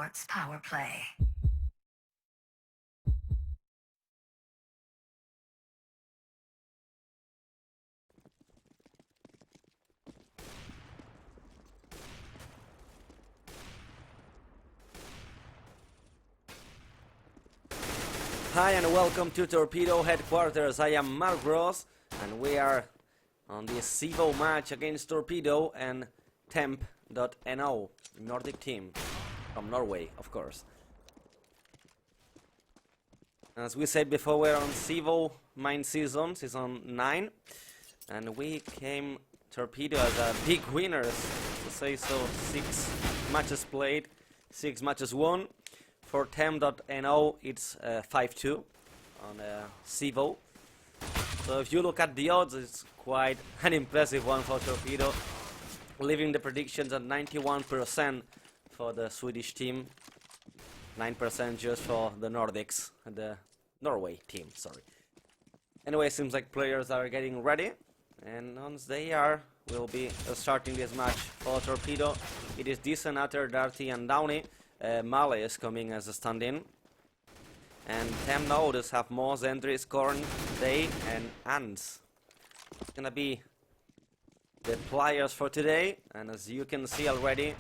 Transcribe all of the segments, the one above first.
starts power play. Hi and welcome to Torpedo headquarters. I am Mark Ross and we are on the CEVO match against Torpedo and Temp.no, Nordic team from Norway, of course. As we said before, we're on CEVO main season 9, and we came Torpedo as a big winners, to say so. 6 matches played, 6 matches won. For Temp.no, it's 5-2 on CEVO. So if you look at the odds, it's quite an impressive one for Torpedo, leaving the predictions at 91% for the Swedish team, 9% just for the Nordics, the Norway team, sorry. Anyway, seems like players are getting ready, and once they are, we'll be starting this match for Torpedo. It is Decent, Utter, Darty and Downey. Male is coming as a stand-in, and Temp.no does have Moss, Endris, Korn, Day and Ans. It's gonna be the players for today, and as you can see already,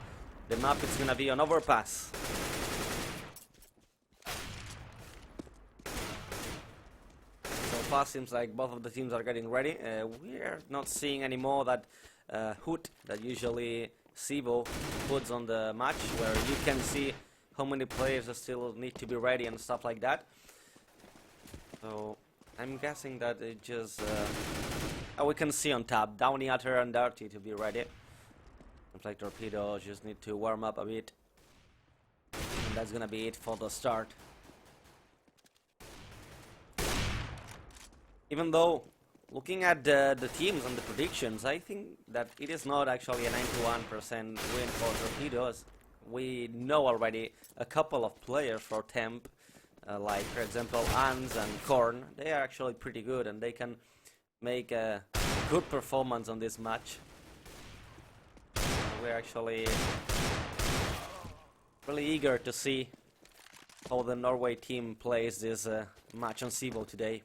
the map is gonna be an overpass. So far seems like both of the teams are getting ready. We're not seeing anymore that HUD that usually CEVO puts on the match, where you can see how many players still need to be ready and stuff like that. So I'm guessing that it just we can see on top Downey, Utter and Darty to be ready. Looks like Torpedo just need to warm up a bit, and that's gonna be it for the start. Even though, looking at the teams and the predictions, I think that it is not actually a 91% win for Torpedoes. We know already a couple of players for Temp, like for example Ans and Korn. They are actually pretty good and they can make a good performance on this match. We're actually really eager to see how the Norway team plays this match on CEVO today.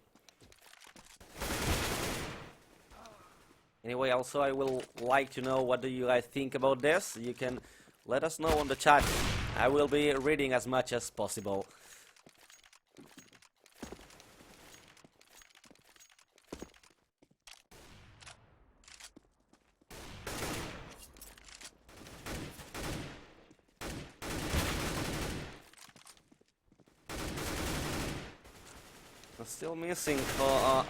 Anyway, also I will like to know what do you guys think about this. You can let us know on the chat. I will be reading as much as possible. I'm still missing for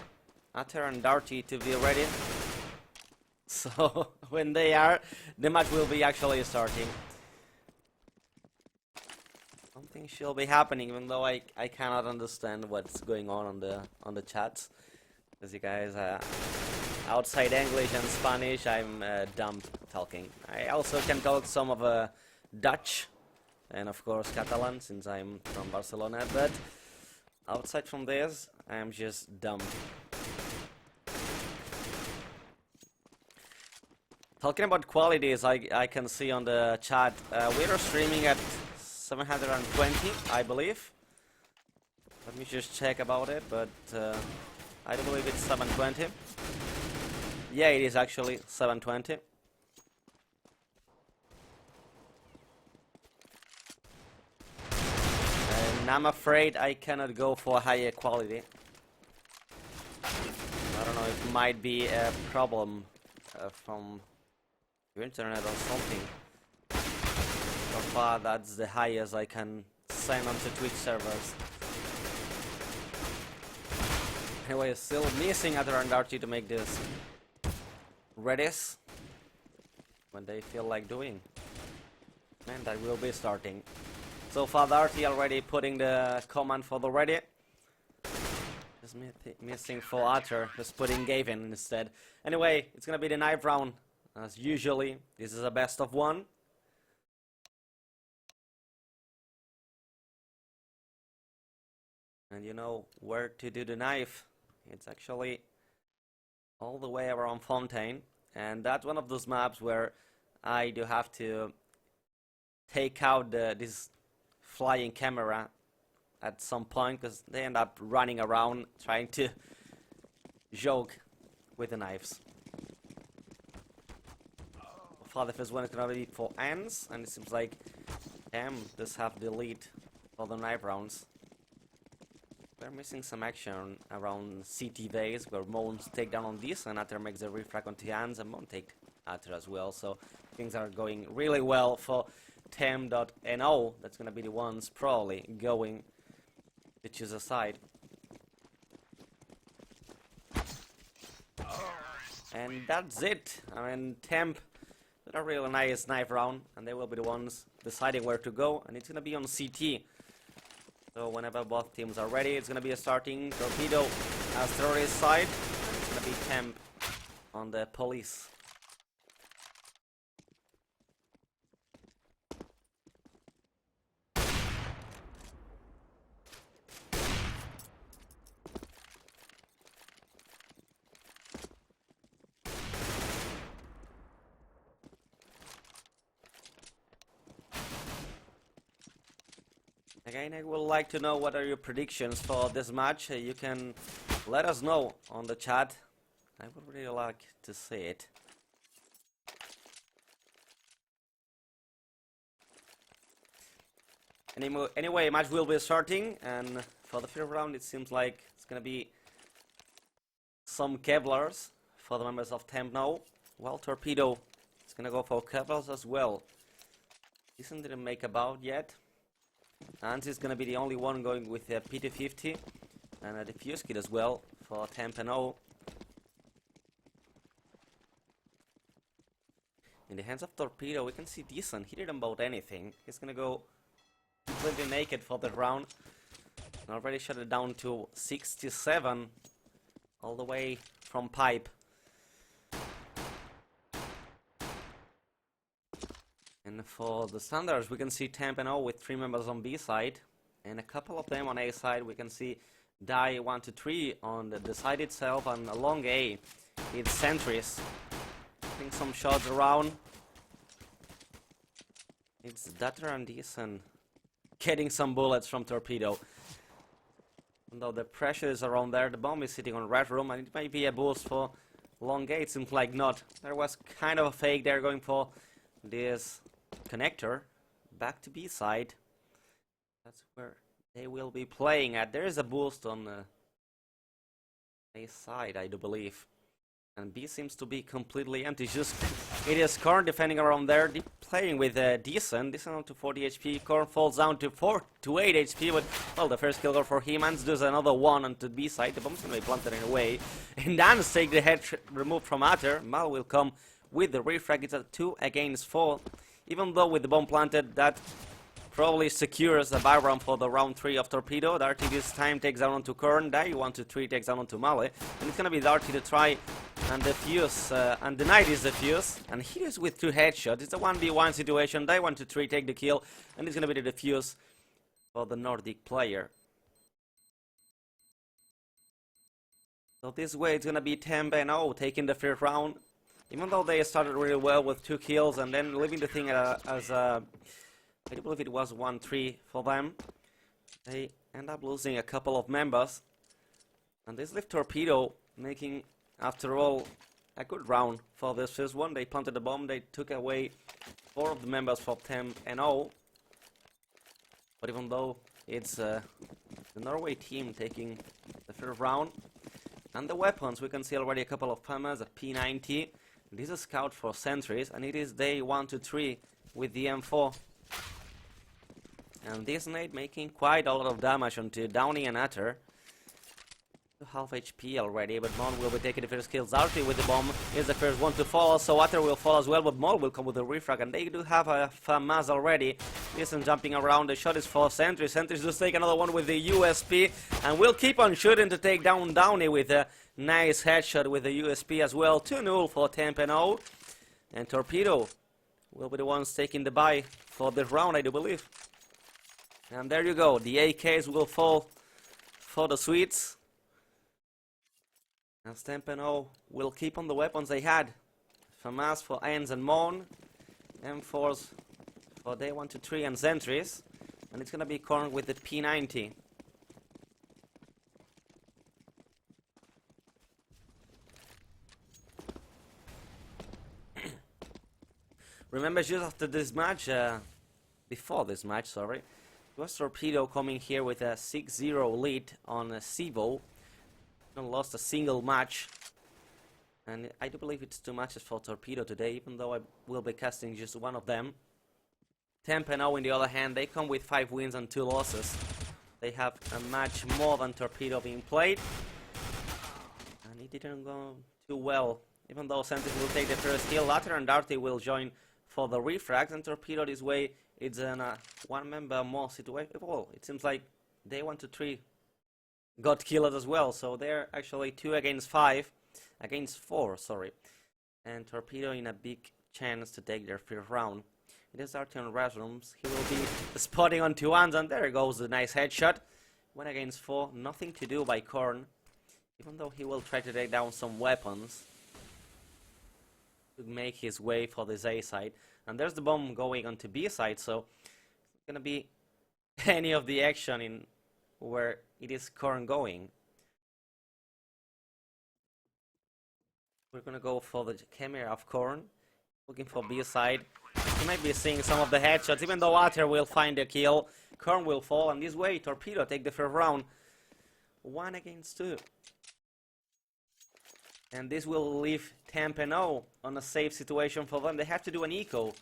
Utter and Darty to be ready. So when they are, the match will be actually starting. Something should be happening, even though I cannot understand what's going on the chats. As you guys outside English and Spanish, I'm dumb talking. I also can talk some of Dutch and of course Catalan, since I'm from Barcelona. But outside from this, I'm just dumb. Talking about qualities, I can see on the chat, we are streaming at 720, I believe. Let me just check about it, but I do believe it's 720. Yeah, it is actually 720. And I'm afraid I cannot go for higher quality. I don't know, it might be a problem from internet or something. So far that's the highest I can send onto Twitch servers. Anyway, still missing Utter and Darty to make this Redis when they feel like doing. And I will be starting. So far Darty already putting the command for the ready. Just missing for Utter, just putting Gavin instead. Anyway, it's gonna be the 9th round. As usually, this is a best of 1. And you know where to do the knife. It's actually all the way around Fontaine. And that's one of those maps where I do have to take out this flying camera at some point, because they end up running around trying to joke with the knives. For the first one, it's gonna be for ants, and it seems like does have the lead for the knife rounds. We're missing some action around CT base, where Moans take down on this, and Atter makes a refrag onto ants, and Moan take Atter as well. So things are going really well for Tem.no. That's gonna be the ones probably going to choose a side. And that's it. I mean, Temp did a really nice knife round, and they will be the ones deciding where to go, and it's gonna be on CT. So whenever both teams are ready, it's gonna be a starting Torpedo as terrorist side, and it's gonna be Temp on the police. Again, I would like to know what are your predictions for this match. You can let us know on the chat. I would really like to see it. Anyway, match will be starting, and for the first round it seems like it's gonna be some Kevlars for the members of Temp now. Well, Torpedo is gonna go for Kevlars as well. Isn't didn't make a bout yet. And he's gonna be the only one going with a P250 and a defuse kit as well for Temp.no. In the hands of Torpedo, we can see decent. He didn't bout anything. He's gonna go completely naked for the round. And already shut it down to 67 all the way from pipe. And for the standards, we can see Temp.no with 3 members on B side, and a couple of them on A side. We can see Die 1 to 3 on the side itself, and along A, it's sentries. Putting some shots around. It's Dutter and Decent getting some bullets from Torpedo. Though the pressure is around there, the bomb is sitting on red room, and it may be a boost for long A. It seems like not. There was kind of a fake there going for this connector. Back to B side. That's where they will be playing at. There is a boost on A side, I do believe. And B seems to be completely empty. Just it is Korn defending around there, playing with Decent. Decent on to 40 HP. Korn falls down to 8 HP, but well, the first kill goal for him. And does another one onto B side. The bomb's gonna be planted in a way. And Dance take the head removed from Atter. Mal will come with the refrag. It's a 2 against 4. Even though with the bomb planted, that probably secures a buy round for the round 3 of Torpedo. Darty this time takes down onto Korn. Die 1 to 3 takes down onto Male. And it's gonna be Darty to try and defuse, and deny this defuse. And he is with 2 headshots. It's a 1v1 situation. Die 1 to 3 take the kill. And it's gonna be the defuse for the Nordic player. So this way it's gonna be Temp.no taking the first round. Even though they started really well with 2 kills and then leaving the thing as I do believe it was 1-3 for them. They end up losing a couple of members. And this left Torpedo making, after all, a good round for this first one. They planted the bomb, they took away 4 of the members from Temp.no. But even though it's the Norway team taking the first round. And the weapons, we can see already a couple of Pumas, a P90. This is a scout for sentries, and it is day 1 to 3 with the M4. And this nade making quite a lot of damage onto Downey and Atter. Half HP already, but Mon will be taking the first kills. Zarty with the bomb is the first one to fall, so Atter will fall as well, but Mon will come with the refrag, and they do have a FAMAS already. Listen, jumping around, the shot is for Sentry. Sentry just take another one with the USP, and will keep on shooting to take down Downey with a nice headshot with the USP as well. 2-0 for Temp.no, and Torpedo will be the ones taking the bye for this round, I do believe. And there you go, the AKs will fall for the Swedes. And Temp.no will keep on the weapons they had. FAMAS for Ains and Mon. M4s for day 1 to 3 and sentries. And it's gonna be Korn with the P90. Remember, just after this match, before this match, sorry, it was Torpedo coming here with a 6-0 lead on CEVO. Not lost a single match. And I do believe it's 2 matches for Torpedo today, even though I will be casting just one of them. Torpedo, on the other hand, they come with 5 wins and 2 losses. They have a match more than Torpedo being played. And it didn't go too well. Even though Sentis will take the first kill, Latter and Darty will join for the refrags, and Torpedo this way, it's a one-member more situation. Well, it seems like they 1 to 3 got killed as well, so they're actually 2 against 4, sorry. And Torpedo in a big chance to take their first round. It is Darty on restrooms. He will be spotting on 2 ones, and there goes the nice headshot. 1 against 4, nothing to do by Korn, even though he will try to take down some weapons to make his way for this A side. And there's the bomb going onto B side, so it's gonna be any of the action in where it is Korn going. We're gonna go for the camera of Korn, looking for B side. You might be seeing some of the headshots, even though Ater will find the kill. Korn will fall, and this way Torpedo take the first round. 1 against 2. And this will leave Torpedo on a safe situation for them. They have to do an eco.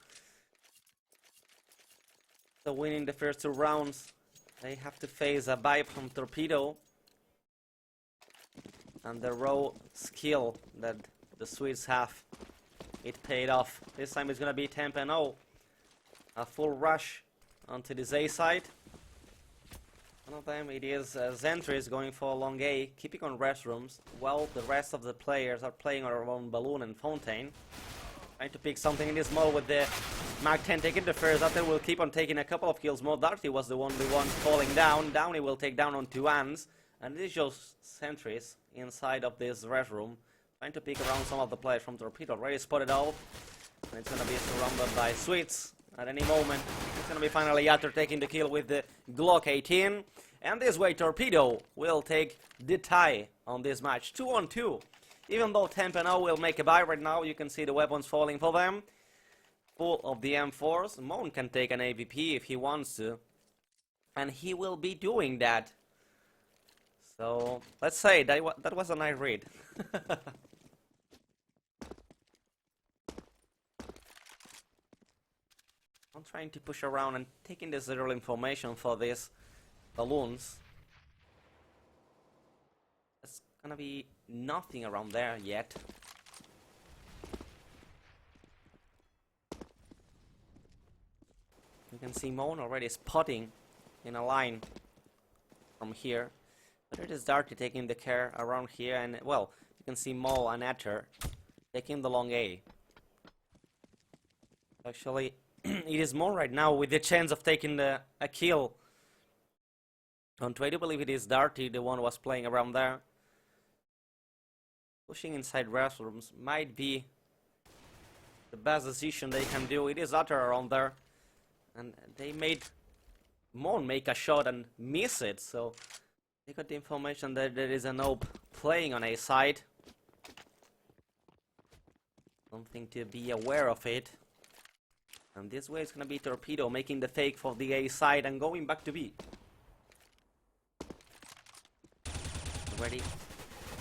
So winning the first 2 rounds, they have to face a buy from Torpedo. And the raw skill that the Swedes have, it paid off. This time it's gonna be Torpedo. A full rush onto this A side. One of them, it is Zentris going for a long A, keeping on restrooms, while the rest of the players are playing around Balloon and Fontaine. Trying to pick something in this mode with the Mark 10 taking the first. After will keep on taking a couple of kills more. Darty was the only one falling down. Downey will take down on 2 hands. And this shows Zentris inside of this restroom, trying to pick around some of the players from Torpedo. Already spotted out. And it's going to be surrounded by Swedes at any moment. It's going to be finally Yatter taking the kill with the Glock 18. And this way Torpedo will take the tie on this match. 2 on 2. Even though Torpedo will make a buy right now, you can see the weapons falling for them. Full of the M4s. Moan can take an AVP if he wants to. And he will be doing that. So, let's say that was a nice read. I'm trying to push around and taking the zero information for these balloons. There's gonna be nothing around there yet. You can see Moan already spotting in a line from here. But it is Darty taking the care around here, and well, you can see Mo and Atter taking the long A. Actually, it is Mo right now with the chance of taking a kill. On I do believe it is Darty, the one who was playing around there. Pushing inside restrooms might be the best decision they can do. It is Atter around there, and they made Mon make a shot and miss it, so they got the information that there is an OP playing on A side. Something to be aware of it. And this way it's gonna be Torpedo making the fake for the A side and going back to B. Ready?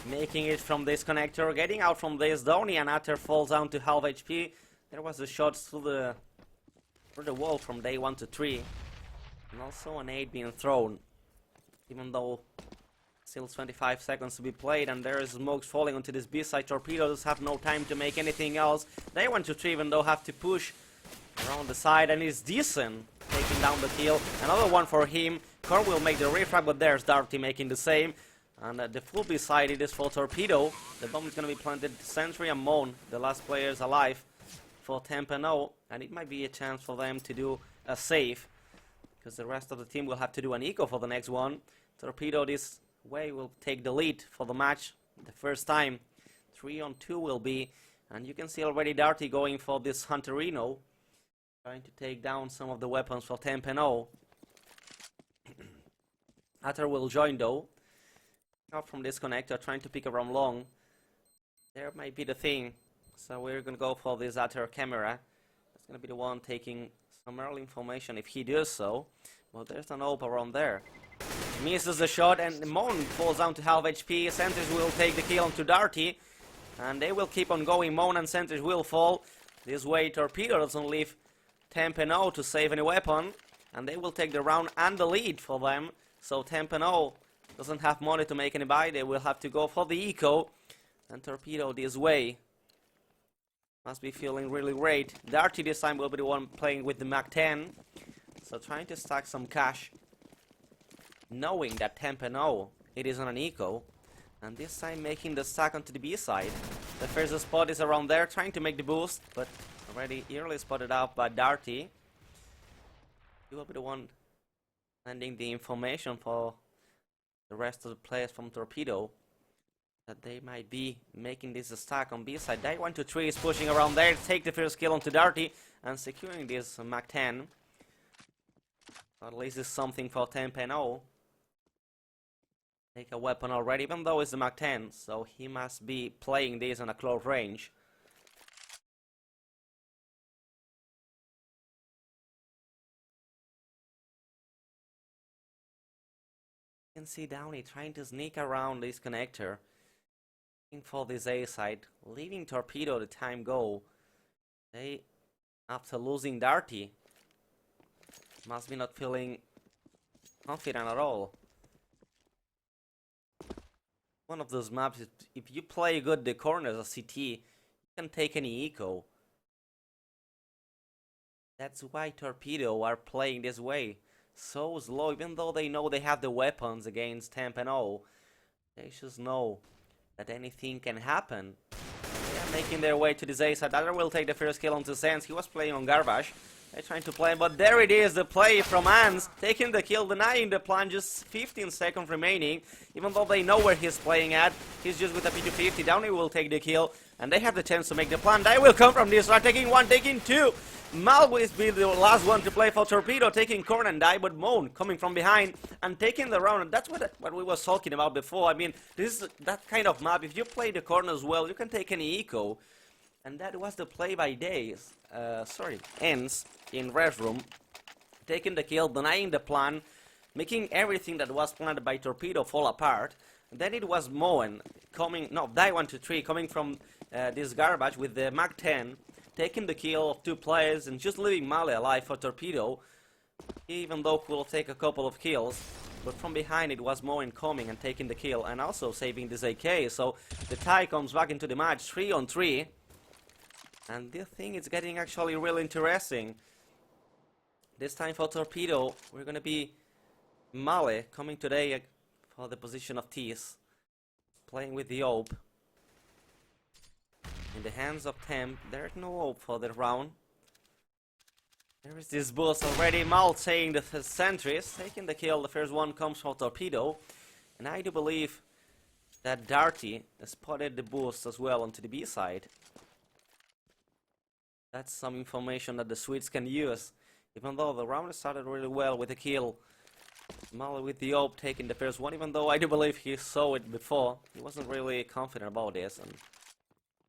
Making it from this connector, getting out from this. Donny and Atter falls down to half HP. There was a shot through the wall from day 1 to 3. And also an 8 being thrown. Even though still 25 seconds to be played and there is smokes falling onto this B side. Torpedoes have no time to make anything else. They 1 to 3 even though have to push around the side, and it's decent taking down the kill. Another one for him. Korn will make the refrag, but there's Darty making the same. And the full B side, it is for Torpedo. The bomb is going to be planted. Sentry and Moan, the last players alive for Torpedo, and it might be a chance for them to do a save, because the rest of the team will have to do an eco for the next one. Torpedo this way will take the lead for the match the first time. 3 on 2 will be, and you can see already Darty going for this Hunterino, trying to take down some of the weapons for Torpedo. Atar will join though. Out from this connector, trying to pick around long. There might be the thing. So we're gonna go for this Atar camera. That's gonna be the one taking some early information if he does so. Well, there's an AWP around there. Misses the shot and Mon falls down to half HP. Centers will take the kill onto Darty. And they will keep on going. Mon and Centers will fall. This way Torpedo doesn't leave Temp and O to save any weapon. And they will take the round and the lead for them. So Temp and O doesn't have money to make any buy. They will have to go for the eco. And Torpedo this way must be feeling really great. Darty this time will be the one playing with the Mac 10. So trying to stack some cash. Knowing that Temp and O, it is on an eco. And this time making the stack onto the B side. The first spot is around there, trying to make the boost. But already early spotted out by Darty. He will be the one sending the information for the rest of the players from Torpedo. That they might be making this stack on B side. Die 1 to 3 is pushing around there. Take the first kill onto Darty. And securing this Mac 10. At least it's something for Temp and O. Take a weapon already, even though it's the Mac 10, so he must be playing this on a close range. You can see Downey trying to sneak around this connector, looking for this A side, leaving Torpedo the time go. They, after losing Darty, must be not feeling confident at all. One of those maps, if you play good the corners of CT, you can take any eco. That's why Torpedo are playing this way. So slow, even though they know they have the weapons against Temp and O. They should know that anything can happen. They are making their way to this A side. Other will take the first kill onto Sense. He was playing on Garbage. They're trying to play, but there it is, the play from Ans, taking the kill, denying the plan, just 15 seconds remaining. Even though they know where he's playing at, he's just with a P250, Downey will take the kill, and they have the chance to make the plan. They will come from this, are taking one, taking two. Mal will be the last one to play for Torpedo, taking corner and die, but Moan coming from behind and taking the round. And that's what we was talking about before. I mean, this is that kind of map. If you play the corners well, you can take any eco. And that was the play by days. Ends in Red Room, taking the kill, denying the plan, making everything that was planned by Torpedo fall apart. And then it was Moen coming, no, Die 1 to 3 coming from this Garbage with the Mac 10, taking the kill of two players and just leaving Male alive for Torpedo, even though could take a couple of kills. But from behind it was Moen coming and taking the kill and also saving this AK. So the tie comes back into the match 3 on 3. And this thing is getting actually really interesting. This time for Torpedo, we're gonna be Male coming today for the position of Tease, playing with the AWP. In the hands of Temp, there's no AWP for the round. There is this boost already. Mal saying the sentries, taking the kill. The first one comes for Torpedo. And I do believe that Darty spotted the boost as well onto the B side. That's some information that the Swedes can use. Even though the round started really well with a kill. Mal with the AWP taking the first one, even though I do believe he saw it before. He wasn't really confident about this and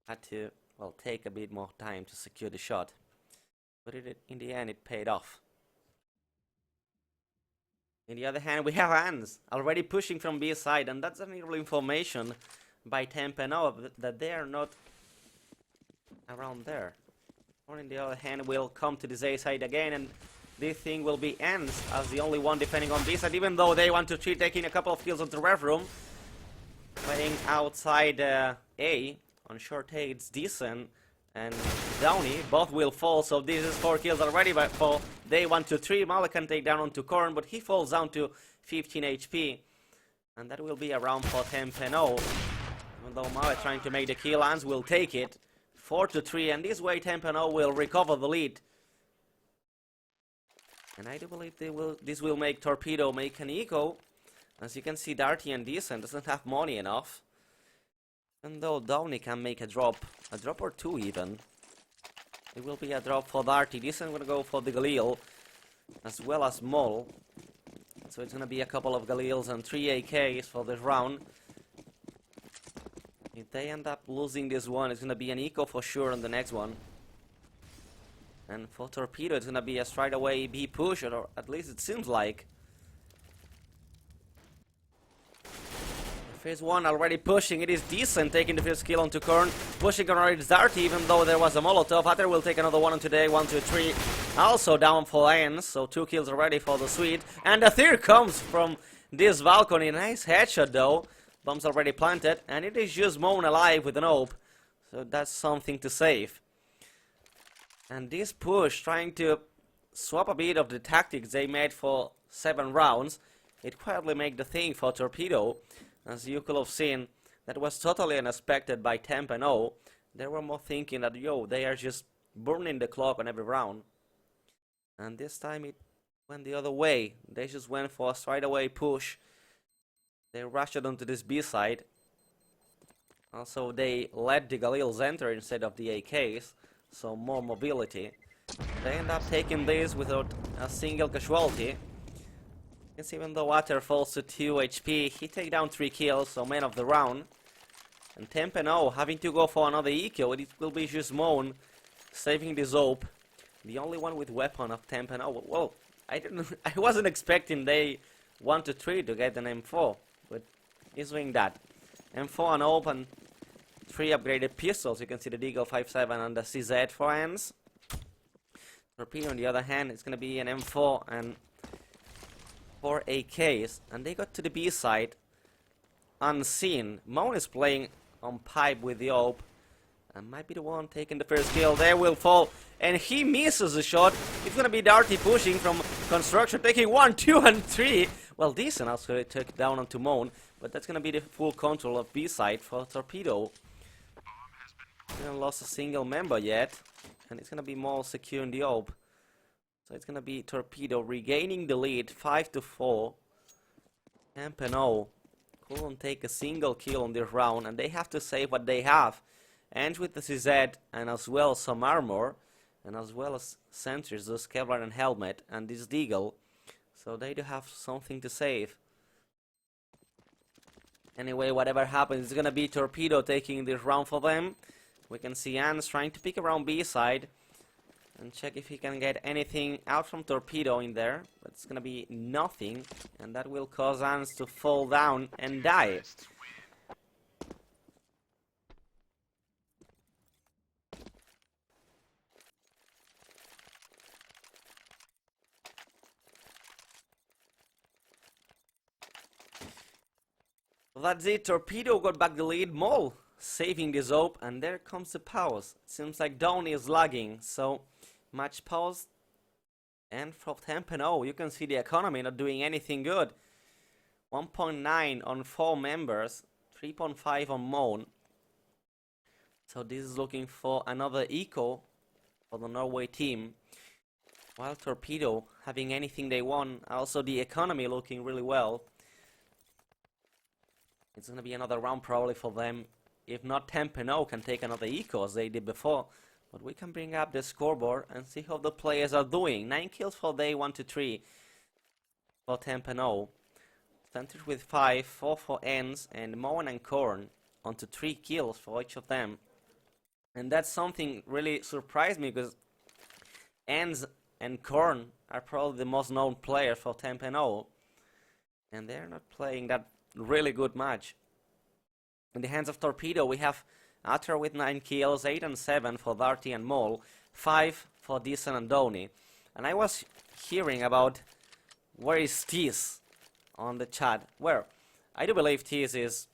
had to, well, take a bit more time to secure the shot. But in the end, it paid off. On the other hand, we have Hans already pushing from B side, and that's an early information by Temp and O that they are not around there. Or on the other hand, will come to this A side again, and this thing will be Ends as the only one defending on B side, even though they want to cheat, taking a couple of kills on the Rev Room. Playing outside A, on short A, it's Decent and Downey, both will fall, so this is 4 kills already by fall. They 1 to 3, Mala can take down onto Korn, but he falls down to 15 HP. And that will be a round for Temp and O. Even though Mala trying to make the kill, Ans will take it. 4 to 3, and this way Temp and O will recover the lead. And I do believe this will make Torpedo make an eco. As you can see, Darty and Decent doesn't have money enough. Even though Downey can make a drop or two even. It will be a drop for Darty. Decent will go for the Galil, as well as Mol. So it's gonna be a couple of Galils and 3 AKs for this round. If they end up losing this one, it's gonna be an eco for sure on the next one. And for Torpedo, it's gonna be a straight away B push, or at least it seems like. Phase 1 already pushing, it is decent, taking the first kill onto Korn, pushing on it's Darty, even though there was a Molotov. Hatter will take another one on today, 1, 2, 3, also down for Ends, so 2 kills already for the Swede, and the third comes from this balcony. Nice headshot though, bombs already planted, and it is just Moan alive with an AWP, so that's something to save. And this push, trying to swap a bit of the tactics they made for 7 rounds, it quietly made the thing for Torpedo. As you could have seen, that was totally unexpected by Temp and O. They were more thinking that, yo, they are just burning the clock on every round. And this time it went the other way. They just went for a straight away push. They rushed it onto this B side. Also, they let the Galils enter instead of the AKs, so more mobility. They end up taking this without a single casualty. Even though Water falls to 2 HP, he take down 3 kills, so man of the round. And Temp and O having to go for another eco, it will be just Moan saving this AWP. The only one with weapon of Temp and O. Well, I wasn't expecting they 1 to 3 to get an M4, but he's doing that. M4 and AWP and 3 upgraded pistols. You can see the Deagle 5.7 and the CZ for Ends. Torpedo on the other hand, it's gonna be an M4 and 4 AKs, and they got to the B side unseen. Moan is playing on pipe with the AWP and might be the one taking the first kill. They will fall, and he misses the shot. It's gonna be Darty pushing from construction, taking 1, 2, and 3. Well, decent also they took down onto Moan, but that's gonna be the full control of B side for Torpedo. Haven't lost a single member yet, and it's gonna be more secure in the AWP. So it's gonna be Torpedo regaining the lead, 5 to 4. Temp and O couldn't take a single kill on this round, and they have to save what they have. And with the CZ and as well some armor, and as well as sentries, the Kevlar and helmet, and this Deagle. So they do have something to save. Anyway, whatever happens, it's gonna be Torpedo taking this round for them. We can see Ans trying to pick around B side and check if he can get anything out from Torpedo in there, but it's gonna be nothing, and that will cause Ans to fall down and die. That's it, Torpedo got back the lead, Mole saving this AWP, and there comes the pause. Seems like Downey is lagging, so match pause. And from Temp and O, you can see the economy not doing anything good. 1.9 on 4 members, 3.5 on Moan. So this is looking for another eco for the Norway team. While Torpedo having anything they want, also the economy looking really well. It's gonna be another round probably for them. If not, Temp and O can take another eco as they did before. But we can bring up the scoreboard and see how the players are doing. 9 kills for day 1 to 3 for Temp and O. Centers with 5, 4 for Ends, and Moen and Korn onto 3 kills for each of them. And that's something really surprised me, because Ends and Korn are probably the most known players for Temp and O. And they're not playing that really good match. In the hands of Torpedo, we have Atter with 9 kills, 8 and 7 for Darty and Mole, 5 for Deason and Downey. And I was hearing about where is Tease on the chat. Where I do believe Tease is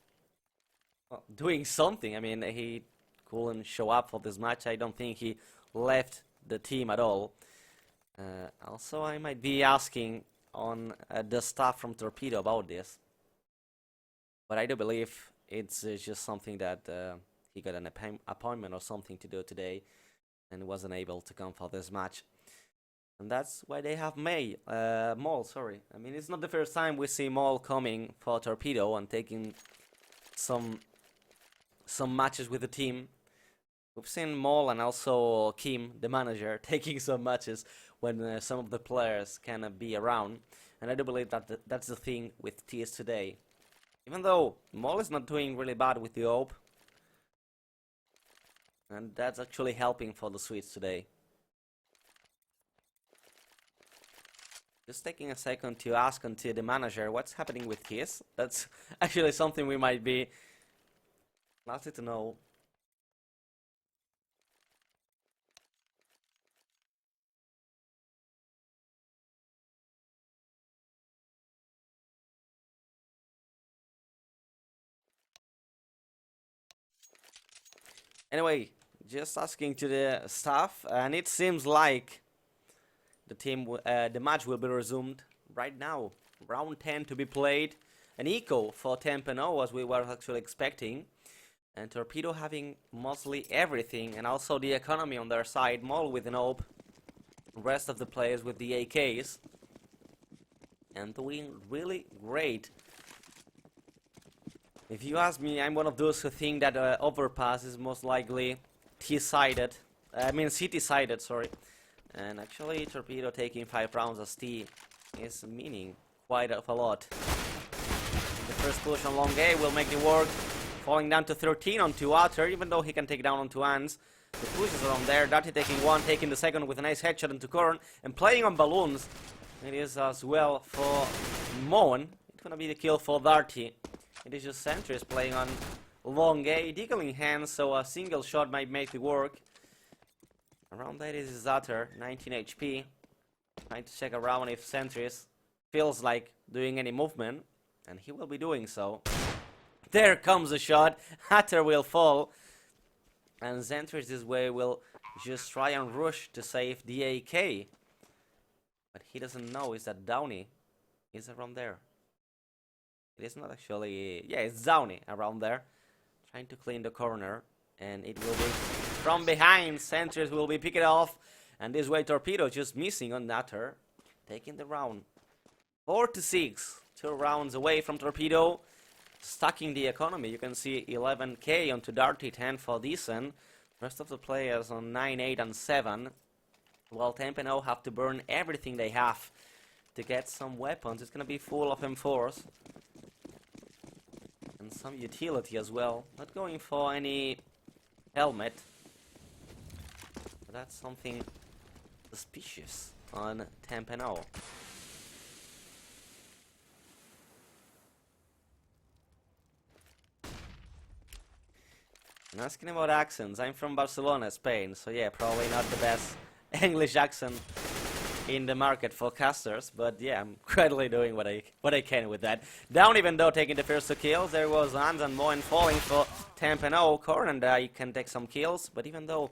doing something. I mean, he couldn't show up for this match. I don't think he left the team at all. Also, I might be asking on the staff from Torpedo about this. But I do believe it's just something that he got an appointment or something to do today and wasn't able to come for this match. And that's why they have Mole, sorry. I mean, it's not the first time we see Mole coming for Torpedo and taking some matches with the team. We've seen Mole and also Kim, the manager, taking some matches when some of the players cannot be around. And I do believe that that's the thing with TS today. Even though Mol is not doing really bad with the AWP. And that's actually helping for the Swedes today. Just taking a second to ask unto the manager what's happening with his. That's actually something we might be likely to know. Anyway, just asking to the staff, and it seems like the match will be resumed right now. Round 10 to be played. An eco for Torpedo as we were actually expecting. And Torpedo having mostly everything, and also the economy on their side. Mol with an AWP. Rest of the players with the AKs. And doing really great. If you ask me, I'm one of those who think that Overpass is most likely T-sided. CT-sided, sorry. And actually, Torpedo taking 5 rounds as T is meaning quite a lot. The first push on long A will make it work. Falling down to 13 on 2 Outer, even though he can take down on 2 hands. The push is around there. Darty taking 1, taking the second with a nice headshot into Korn. And playing on balloons. It is as well for Moen. It's gonna be the kill for Darty. It is just Sentries playing on long A. Deagle in hand, so a single shot might make it work. Around that is Zatter, 19 HP. Trying to check around if Sentries feels like doing any movement. And he will be doing so. There comes a shot. Hatter will fall. And Sentries this way will just try and rush to save the AK. But he doesn't know is that Downey is around there. It is not actually... Yeah, it's Downey around there. Trying to clean the corner. And it will be from behind. Sentries will be picked off. And this way Torpedo just missing on Natter. Taking the round. 4-6. 2 rounds away from Torpedo. Stacking the economy. You can see 11k onto Darty, 10 for Decent. Rest of the players on 9, 8 and 7. While Torpedo have to burn everything they have to get some weapons. It's gonna be full of M4s. And some utility as well. Not going for any helmet. But that's something suspicious on Torpedo. And asking about accents, I'm from Barcelona, Spain, so yeah, probably not the best English accent in the market for casters, but yeah, I'm gradually doing what I can with that. Down, even though taking the first 2 kills, there was Hans and Moen falling for Torpedo. Korn and I can take some kills, but even though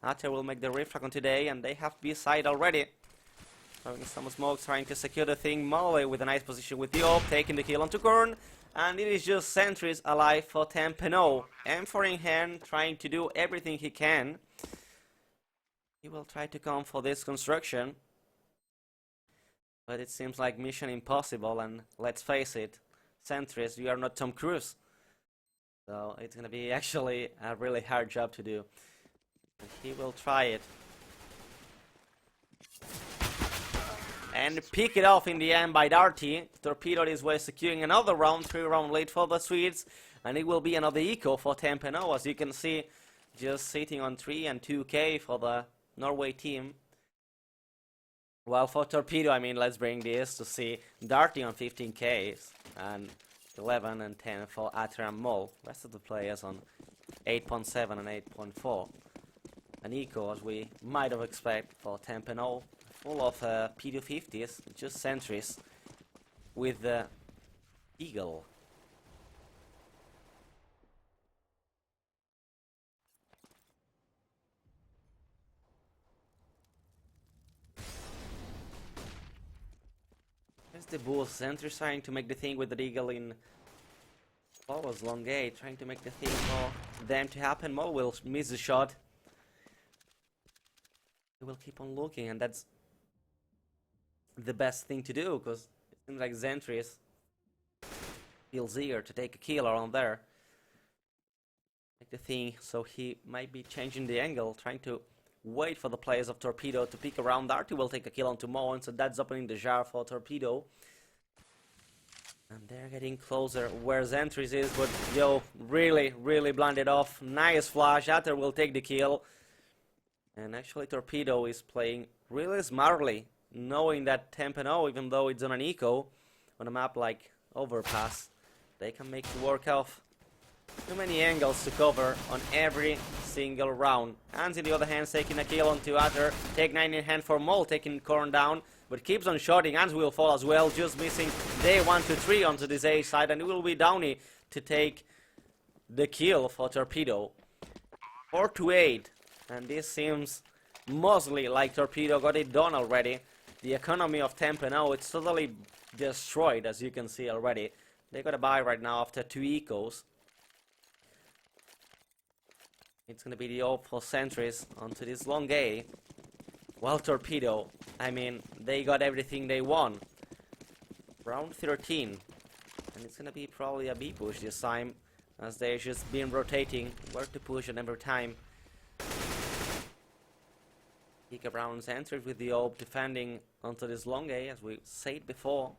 Ater will make the refract on today, and they have B-side already. Throwing some smokes, trying to secure the thing. Molly with a nice position with the AWP, taking the kill onto Korn. And it is just Sentries alive for Torpedo. M4 in hand, trying to do everything he can. He will try to come for this construction. But it seems like mission impossible, and let's face it, Sentries, you are not Tom Cruise. So it's gonna be actually a really hard job to do. And he will try it. And pick it off in the end by Darty. Torpedo this way securing another round, 3 round lead for the Swedes. And it will be another eco for Torpedo, as you can see, just sitting on 3 and 2k for the Norway team. While for Torpedo, I mean, let's bring this to see Darty on 15k and 11 and 10 for Ater and Mol. Rest of the players on 8.7 and 8.4. An eco, as we might have expected for Torpedo. Full of P250s, just Sentries with the Eagle. There's the boost. Sentries trying to make the thing with the Eagle in forwards long A, trying to make the thing for them to happen. Mo will miss the shot. He will keep on looking, and that's the best thing to do, because it seems like Sentries feels eager to take a kill around there. Make the thing, so he might be changing the angle, trying to wait for the players of Torpedo to pick around. Darty will take a kill onto Mo, and so that's opening the jar for Torpedo. And they're getting closer where Zentris is, but yo, really blinded off. Nice flash. Atter will take the kill. And actually Torpedo is playing really smartly, knowing that Tempeno, even though it's on an eco, on a map like Overpass, they can make it work off. Too many angles to cover on every single round. Hans, on the other hand, taking a kill onto Atter. Take 9 in hand for Mole, taking Korn down, but keeps on shooting. Hans will fall as well, just missing day 1 to 3 onto this A side, and it will be Downey to take the kill for Torpedo. 4 to 8, and this seems mostly like Torpedo got it done already. The economy of Tempeno, it's totally destroyed, as you can see already. They got a buy right now after 2 ecos. It's gonna be the ult for Sentries onto this long A. Well, Torpedo, I mean, they got everything they want. Round 13. And it's gonna be probably a B push this time, as they've just been rotating where to push at every time. Peek around Sentries with the ult defending onto this long A, as we said before.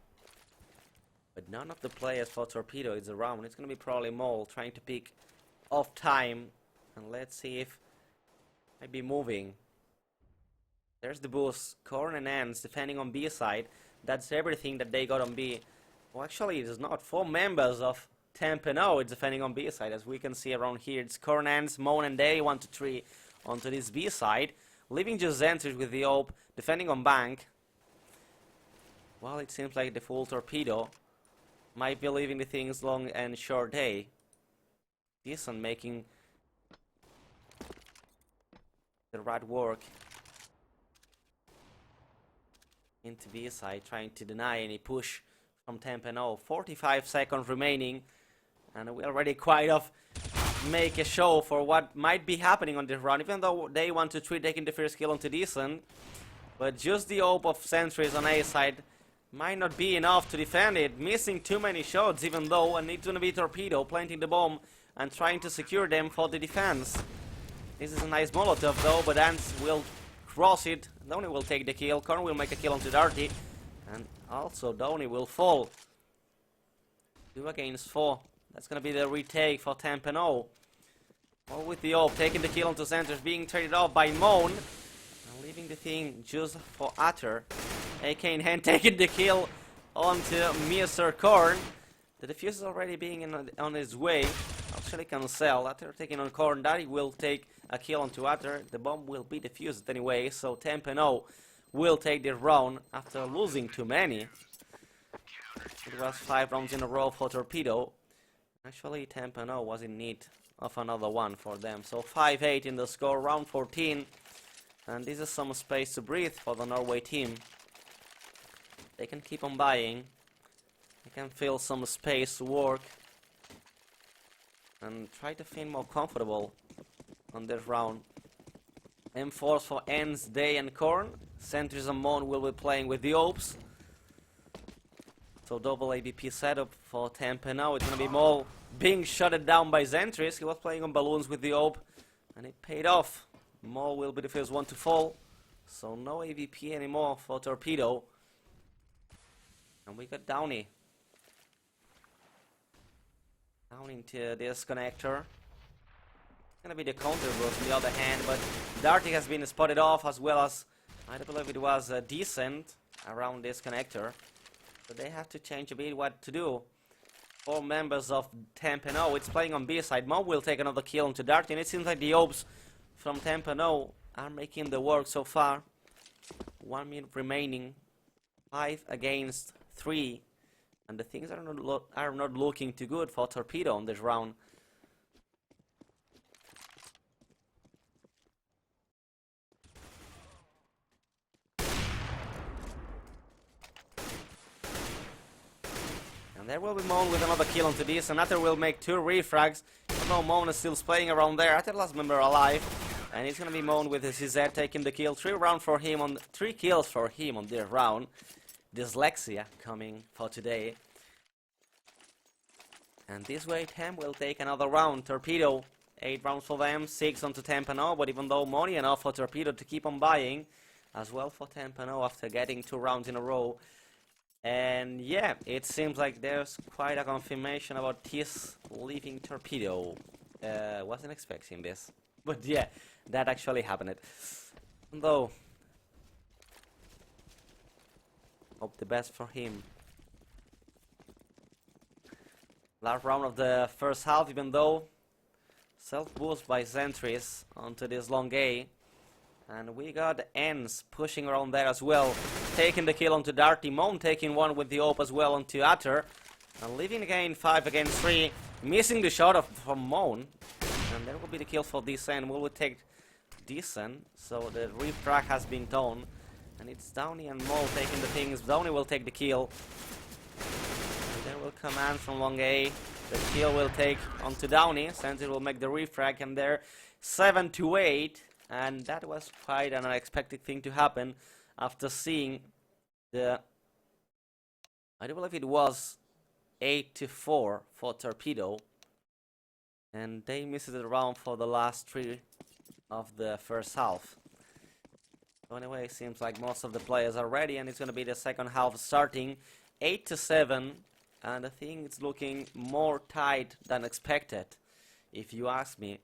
But none of the players for Torpedo is around. It's gonna be probably Mole trying to pick off time. And let's see if might be moving. There's the boost. Korn and Ants defending on B side. That's everything that they got on B. Well, actually, it is not. 4 members of Tempeno it's defending on B side. As we can see around here, it's Korn, Ants, Moan, and Day 1 to 3 onto this B side. Leaving just Zentris with the AWP, defending on Bank. Well, it seems like the full Torpedo might be leaving the things long and short Day. Decent making the right work into B side, trying to deny any push from Tempeno. 45 seconds remaining, and we already quite off make a show for what might be happening on this round, even though they want to treat taking the first kill onto Decent. But just the AWP of Sentries on A side might not be enough to defend it, missing too many shots, even though, and it's gonna be Torpedo planting the bomb and trying to secure them for the defense. This is a nice Molotov though, but Ants will cross it. Downey will take the kill. Korn will make a kill onto Darty. And also Downey will fall. 2 against 4. That's gonna be the retake for Tempeno. All with the AWP, taking the kill onto Centers, being traded off by Moan. And leaving the thing just for Atter. AK in hand, taking the kill onto Mr. Korn. The defuse is already being on his way. Actually cancel. Atter taking on Korn. Darty will take a kill onto Atter. The bomb will be defused anyway, so Tempeno will take the round after losing too many. It was 5 rounds in a row for Torpedo. Actually, Tempeno was in need of another one for them. So 5-8 in the score, round 14. And this is some space to breathe for the Norway team. They can keep on buying. They can feel some space to work. And try to feel more comfortable on this round. M4s for Ends, Day and Korn. Sentries and Moon will be playing with the AWPs. So double ABP setup for Tempeno. It's gonna be Mole being shut down by Zentris. He was playing on balloons with the AWP and it paid off. Mole will be the first one to fall. So no AVP anymore for Torpedo. And we got Downey. Down into this connector. Gonna be the counter burst on the other hand, but Darty has been spotted off, as well as I don't believe it was Decent around this connector. So they have to change a bit what to do. 4 members of Tempeno, it's playing on B side. Mo will take another kill into Darty, and it seems like the AWPs from Tempeno are making the work so far. 1 minute remaining, 5 against 3, and the things are not looking too good for Torpedo on this round. And there will be Moan with another kill onto this, and Atter will make 2 refrags. Although Moan is still playing around there, Atter last member alive. And it's gonna be Moan with his CZ taking the kill. 3 kills for him on this round. Dyslexia coming for today. And this way Tem will take another round. Torpedo 8 rounds for them, 6 onto Tempano, but even though money enough for Torpedo to keep on buying, as well for Tempano after getting 2 rounds in a row. And yeah, it seems like there's quite a confirmation about Tis leaving Torpedo. Wasn't expecting this, but yeah, that actually happened. Though, hope the best for him. Last round of the first half, even though self-boost by Zentris onto this long A. And we got Ends pushing around there as well, taking the kill onto Darty. Moan taking one with the AWP as well onto Atter. And leaving again 5 against 3, missing the shot from Moan. And there will be the kill for Decent. We will take Decent, so the refrag has been done. And it's Downey and Mo taking the things. Downey will take the kill. And there will come Ant from long A. The kill will take onto Downey. Sensor will make the refrag, and there 7-8. And that was quite an unexpected thing to happen after seeing the, I do believe it was 8-4 for Torpedo. And they missed it around for the last 3 of the first half. So anyway, it seems like most of the players are ready, and it's going to be the second half starting 8-7. And I think it's looking more tight than expected, if you ask me.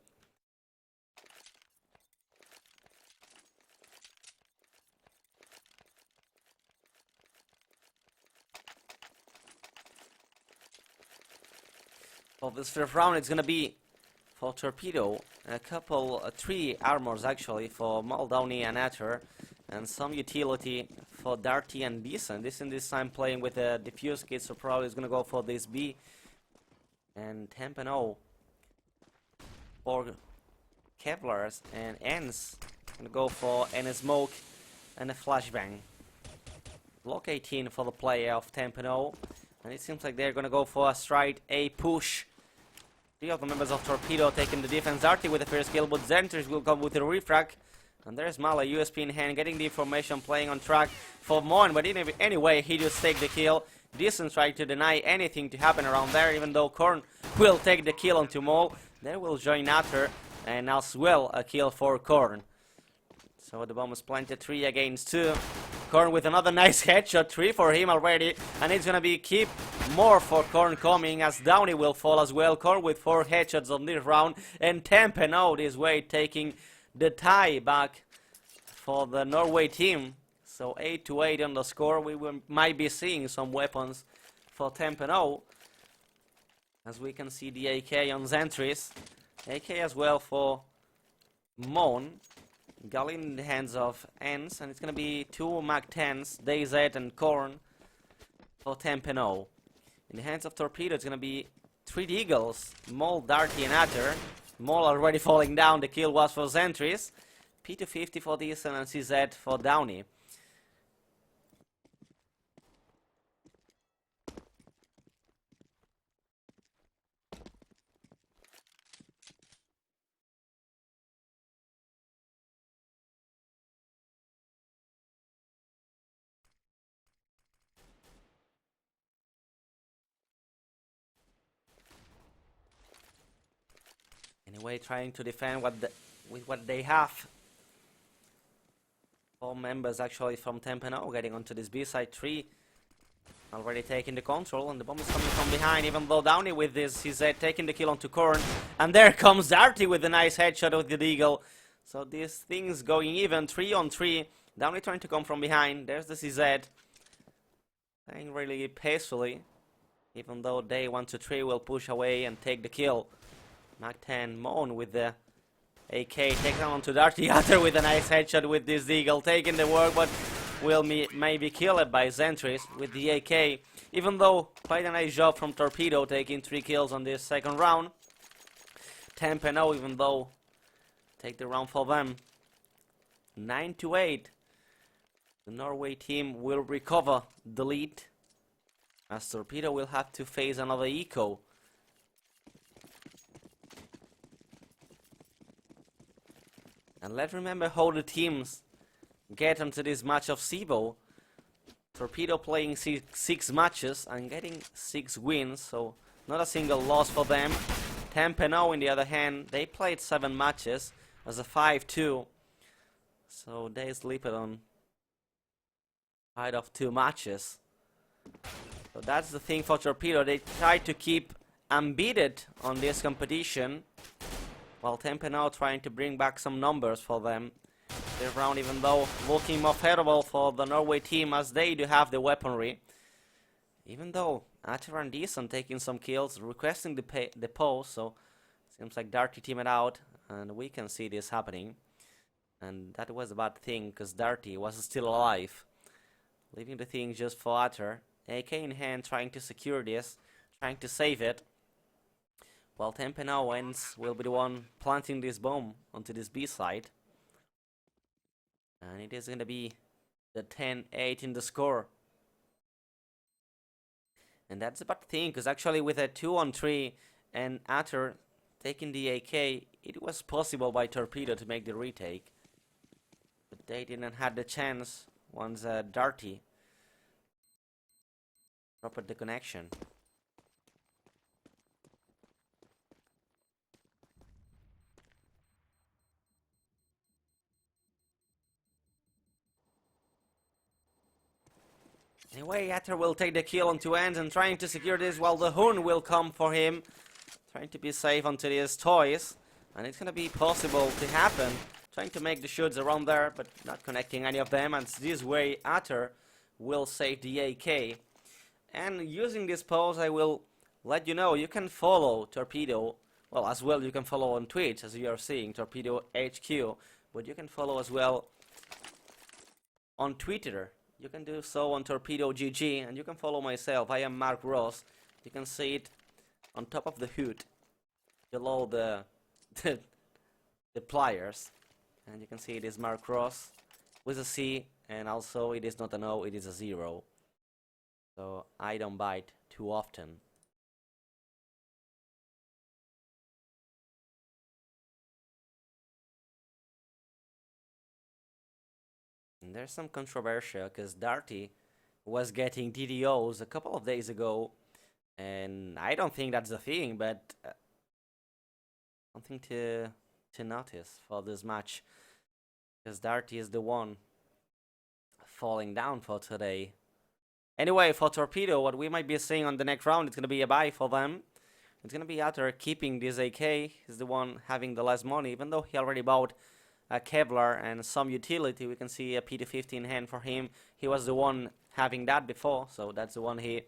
For this first round, it's gonna be for Torpedo a couple, 3 armors actually for Downey and Atter, and some utility for Darty and Decent. Decent this time playing with a diffuse kit, so probably is gonna go for this B. And Tempano for Kevlars, and Ends gonna go for a smoke and a flashbang. Block 18 for the player of Tempano, and it seems like they're gonna go for a straight A push. 3 of the members of Torpedo taking the defense. Darty with the first kill, but Zentris will come with the refrag. And there's Mala, USP in hand, getting the information, playing on track for Mon, but anyway, he just take the kill. Decent try to deny anything to happen around there, even though Korn will take the kill onto Mo. There will join Atter, and as well a kill for Korn. So the bomb is planted 3 against 2. Korn with another nice headshot, 3 for him already, and it's gonna be keep more for Korn coming, as Downey will fall as well. Korn with 4 headshots on this round, and Tempano this way taking the tie back for the Norway team. So 8-8 on the score. Might be seeing some weapons for Tempano, as we can see the AK on Zentris, AK as well for Mon. Gully in the hands of Ends, and it's gonna be 2 Mac 10s, DayZ and Korn for Tempano. In the hands of Torpedo, it's gonna be 3 Eagles, Mole, Darty, and Atter. Mole already falling down. The kill was for Zentris. P250 for Decent and CZ for Downey. Anyway, trying to defend with what they have. 4 members actually from Tempano getting onto this B side. 3 already taking the control, and the bomb is coming from behind, even though Downey with this, he's taking the kill onto Korn. And there comes Darty with a nice headshot with the Eagle. So this thing's going even, 3 on 3. Downey trying to come from behind. There's the CZ. Playing really peacefully, even though they 1-3 will push away and take the kill. Mac 10 Moan with the AK takes on to Darty. Atter with a nice headshot with this Eagle, taking the work, but will maybe kill it by Zentris with the AK. Even though quite a nice job from Torpedo, taking 3 kills on this second round. Tempano, even though take the round for them. 9-8. The Norway team will recover the lead, as Torpedo will have to face another eco. And let's remember how the teams get into this match of CEVO. Torpedo playing 6 matches and getting 6 wins, so not a single loss for them. Torpedo, on the other hand, they played 7 matches as a 5-2. So they slept on side of 2 matches. So that's the thing for Torpedo. They try to keep unbeaten on this competition, while Torpedo trying to bring back some numbers for them this round, even though looking more favorable for the Norway team as they do have the weaponry. Even though Atter and Deason taking some kills, requesting the pose, so seems like Darty teamed out, and we can see this happening. And that was a bad thing, because Darty was still alive. Leaving the thing just for Atter. AK in hand, trying to secure this, trying to save it. While Torpedo will be the one planting this bomb onto this B side. And it is going to be the 10-8 in the score. And that's a bad thing, because actually with a 2-on-3 and Atter taking the AK, it was possible by Torpedo to make the retake. But they didn't have the chance once Darty dropped the connection. Anyway, Atter will take the kill on 2 ends and trying to secure this while the Hun will come for him. Trying to be safe onto these toys. And it's gonna be possible to happen. Trying to make the shoots around there, but not connecting any of them. And this way, Atter will save the AK. And using this pose, I will let you know you can follow Torpedo. Well, as well, you can follow on Twitch, as you are seeing, Torpedo HQ. But you can follow as well on Twitter. You can do so on Torpedo GG, and you can follow myself. I am Mark Ross. You can see it on top of the hood, below the pliers, and you can see it is Mark Ross with a C, and also it is not an O, it is a 0. So I don't bite too often. And there's some controversial, because Darty was getting DDOs a couple of days ago, and I don't think that's the thing, but something to notice for this match, because Darty is the one falling down for today. Anyway, for Torpedo, what we might be seeing on the next round, it's going to be a buy for them. It's going to be Atter keeping this AK. He's the one having the less money, even though he already bought a Kevlar and some utility. We can see a PT-50 in hand for him. He was the one having that before, so that's the one he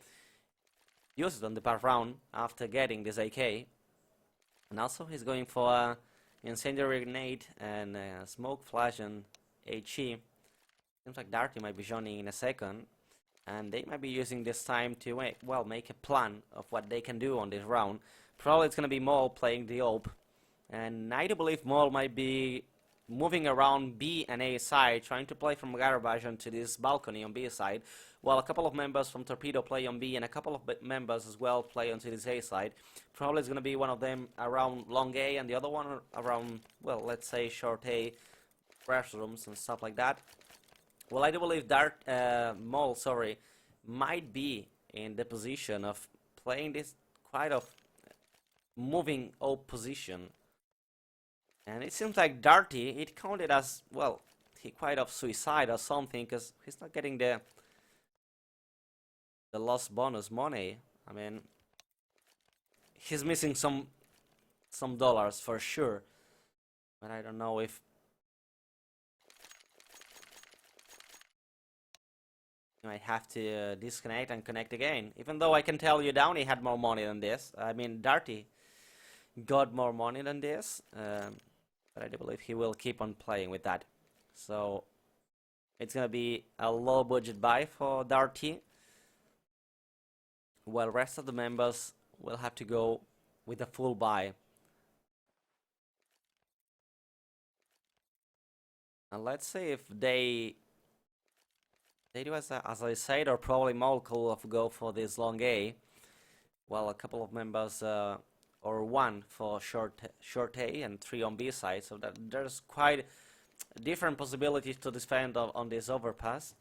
used on the past round after getting this AK. And also he's going for a incendiary grenade and a smoke flash and HE. Seems like Darty might be joining in a second, and they might be using this time to make a plan of what they can do on this round. Probably it's gonna be Mole playing the AWP, and I do believe Mole might be moving around B and A side, trying to play from garbage onto this balcony on B side, while a couple of members from Torpedo play on B and a couple of members as well play onto this A side. Probably it's going to be one of them around long A and the other one around, well, let's say short A, rooms and stuff like that. Well, I do believe Mole, might be in the position of playing this quite of moving up position. And it seems like Darty, it counted as, well, he quite of suicide or something, because he's not getting the lost bonus money. I mean, he's missing some dollars for sure, but I don't know if he might have to disconnect and connect again. Even though I can tell you Downey had more money than this. I mean, Darty got more money than this. But I do believe he will keep on playing with that. So it's gonna be a low budget buy for Darty, while rest of the members will have to go with a full buy. And let's see if they do as I said, or probably Mole could go for this long A, while a couple of members or 1 for short A and 3 on B side, so that there's quite different possibilities to defend on this overpass.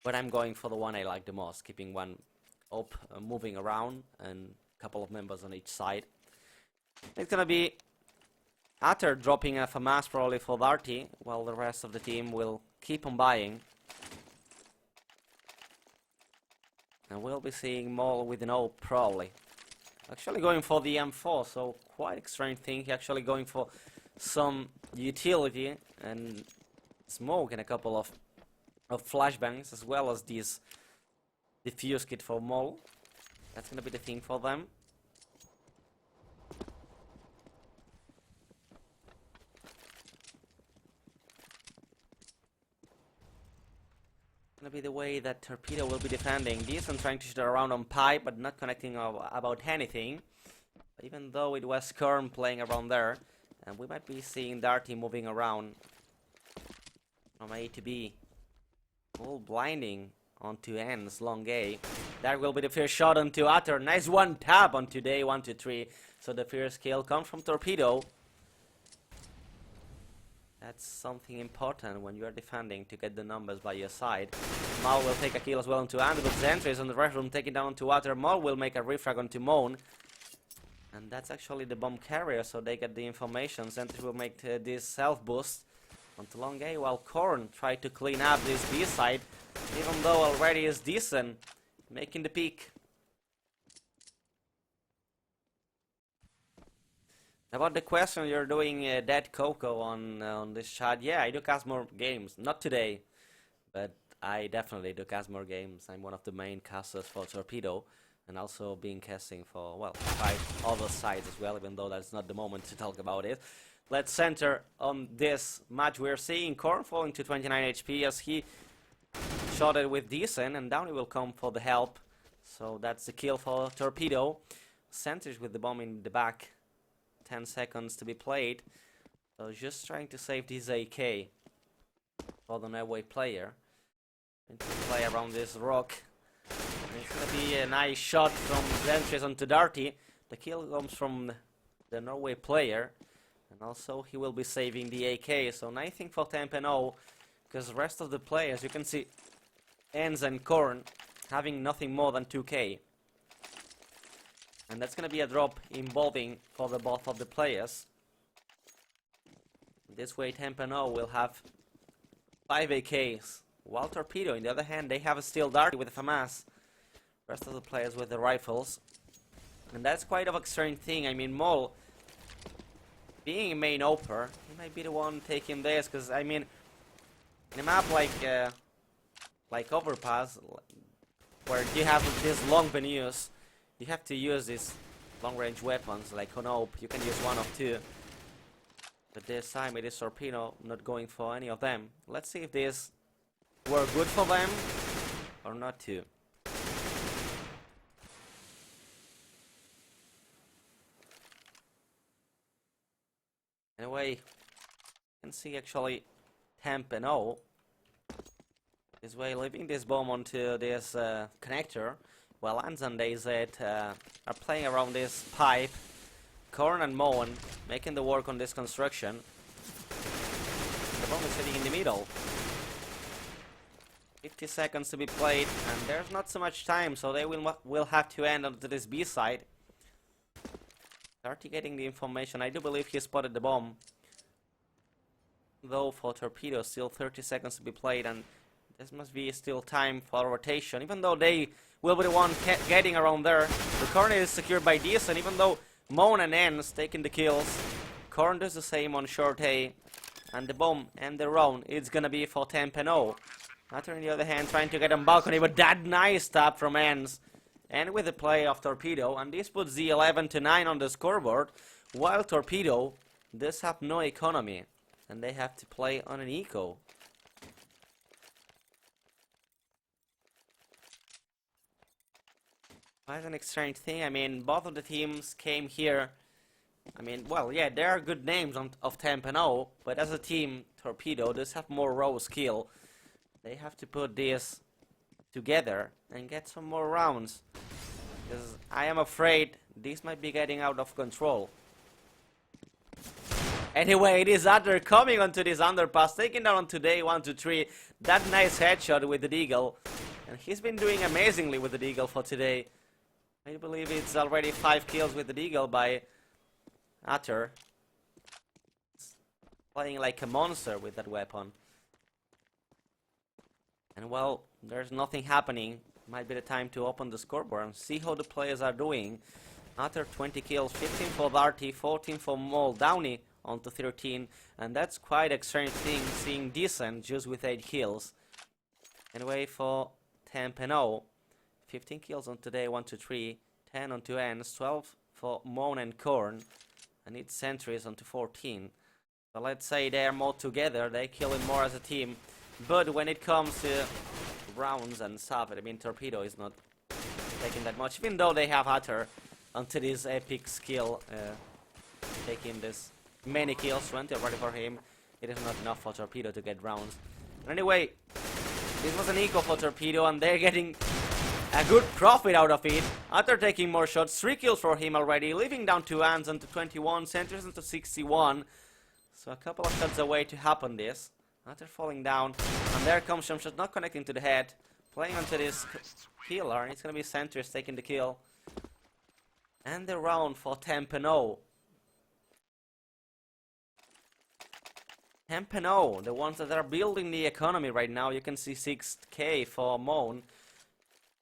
But I'm going for the one I like the most, keeping one up, moving around and couple of members on each side. It's gonna be Atter dropping a FAMAS probably for Darty, while the rest of the team will keep on buying. And we'll be seeing Mole with an O probably. Actually going for the M4, so quite a strange thing. He actually going for some utility and smoke and a couple of flashbangs, as well as this defuse kit for Mole. That's gonna be the thing for them. Gonna be the way that Torpedo will be defending this and trying to shoot around on pipe, but not connecting about anything. Even though it was Korn playing around there, and we might be seeing Darty moving around from A to B. All blinding onto ends, long A. That will be the first shot onto Atter. Nice one tap onto day 1 to 3. So the first kill comes from Torpedo. That's something important when you are defending, to get the numbers by your side. Mal will take a kill as well onto And, but Zentry is on the red room taking down onto Atter. Mal will make a refrag onto Moan. And that's actually the bomb carrier, so they get the information. Zentry will make this self boost onto long A, while Korn tried to clean up this B side, even though already is decent, making the peak. About the question you're doing, Dead Coco on this chat, yeah, I do cast more games, not today, but I definitely do cast more games. I'm one of the main casters for Torpedo, and also been casting for, well, 5 other sides as well, even though that's not the moment to talk about it. Let's center on this match. We're seeing Korn falling to 29 HP as he shot it with decent, and Downey will come for the help. So that's the kill for Torpedo. Sentries with the bomb in the back. 10 seconds to be played. So just trying to save this AK for the Norway player. And to play around this rock. And it's gonna be a nice shot from Zentries onto Darty. The kill comes from the Norway player. And also he will be saving the AK. So nice thing for Temp and O. Because the rest of the players, you can see Enz and Korn having nothing more than 2k. And that's gonna be a drop involving for the both of the players. This way Temp and O will have 5 AKs. While Torpedo, on the other hand, they have a still Darty with a FAMAS. Rest of the players with the rifles. And that's quite of a strange thing. I mean, Mole, being a main oper, he might be the one taking this, because I mean, in a map like Overpass, where you have these long venues, you have to use these long-range weapons, like on Ope, you can use one of 2. But this time it is Torpedo not going for any of them. Let's see if these were good for them or not too. Anyway, you can see actually Temp and O this way leaving this bomb onto this connector, while Ans and DayZ are playing around this pipe. Korn and Moen making the work on this construction. The bomb is sitting in the middle. 50 seconds to be played, and there's not so much time, so they will have to end onto this B side. Darty getting the information. I do believe he spotted the bomb. Though for Torpedo, still 30 seconds to be played, and this must be still time for rotation. Even though they will be the one getting around there, the corner is secured by this, and even though Moan and Ens taking the kills, Korn does the same on short A, and the bomb and the round it's gonna be for Temp and O. Atter on the other hand trying to get on balcony, but that nice tap from Ens. And with the play of Torpedo, and this puts the 11-9 on the scoreboard, while Torpedo does have no economy, and they have to play on an eco. Quite an strange thing. I mean, both of the teams came here. I mean, well, yeah, there are good names of Temp and O, but as a team, Torpedo does have more raw skill. They have to put this together and get some more rounds, because I am afraid this might be getting out of control. Anyway, it is Atter coming onto this underpass, taking down on today 1-2-3. That nice headshot with the Deagle, and he's been doing amazingly with the Deagle for today. I believe it's already 5 kills with the Deagle by Atter. Playing like a monster with that weapon. And well, there's nothing happening. Might be the time to open the scoreboard and see how the players are doing. Atter 20 kills, 15 for Darty, 14 for Mole, Downey on to 13. And that's quite a strange thing, seeing Decent just with 8 kills. Anyway, for Tempeno, 15 kills on today, 1 to 3, 10 on 2 ends, 12 for Moan and Korn, and it's sentries on to 14. So let's say they're more together, they kill it more as a team. But when it comes to rounds and stuff, I mean, Torpedo is not taking that much, even though they have Hatter onto this epic skill, taking this many kills, 20 already for him. It is not enough for Torpedo to get rounds. Anyway, this was an eco for Torpedo, and they're getting a good profit out of it. After taking more shots, 3 kills for him already, leaving down 2 hands into 21, centers into 61. So a couple of shots away to happen this. After falling down, and there comes some shot not connecting to the head, playing onto this killer, and it's gonna be centers taking the kill. And the round for Tempeno. Tempeno, the ones that are building the economy right now. You can see 6k for Moan,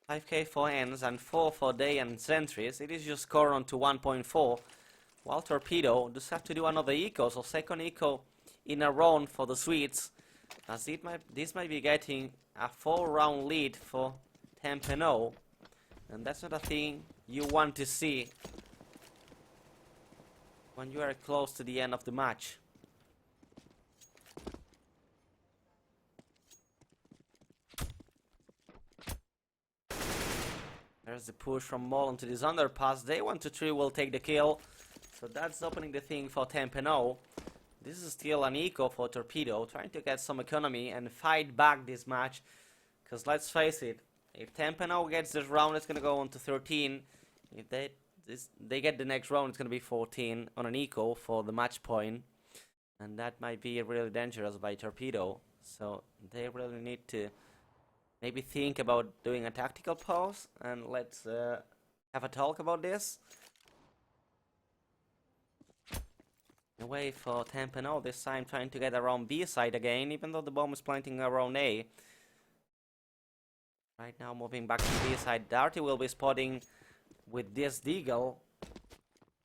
5k for ends, and 4 for day and sentries. It is just score on to 1.4. While Torpedo just have to do another eco, so second eco in a round for the Swedes, as this might be getting a 4-round lead for Tempeno, and that's not a thing you want to see when you are close to the end of the match. There's the push from Mol into this underpass. They 1 to 3 will take the kill, so that's opening the thing for Tempeno. This is still an eco for Torpedo, trying to get some economy and fight back this match. Because let's face it, if Tempeno gets this round, it's going to go on to 13. If they get the next round, it's going to be 14 on an eco for the match point. And that might be really dangerous by Torpedo. So they really need to maybe think about doing a tactical pause. And let's have a talk about this. Away for Tempeno, this time trying to get around B side again, even though the bomb is planting around A. Right now moving back to B side, Darty will be spotting with this Deagle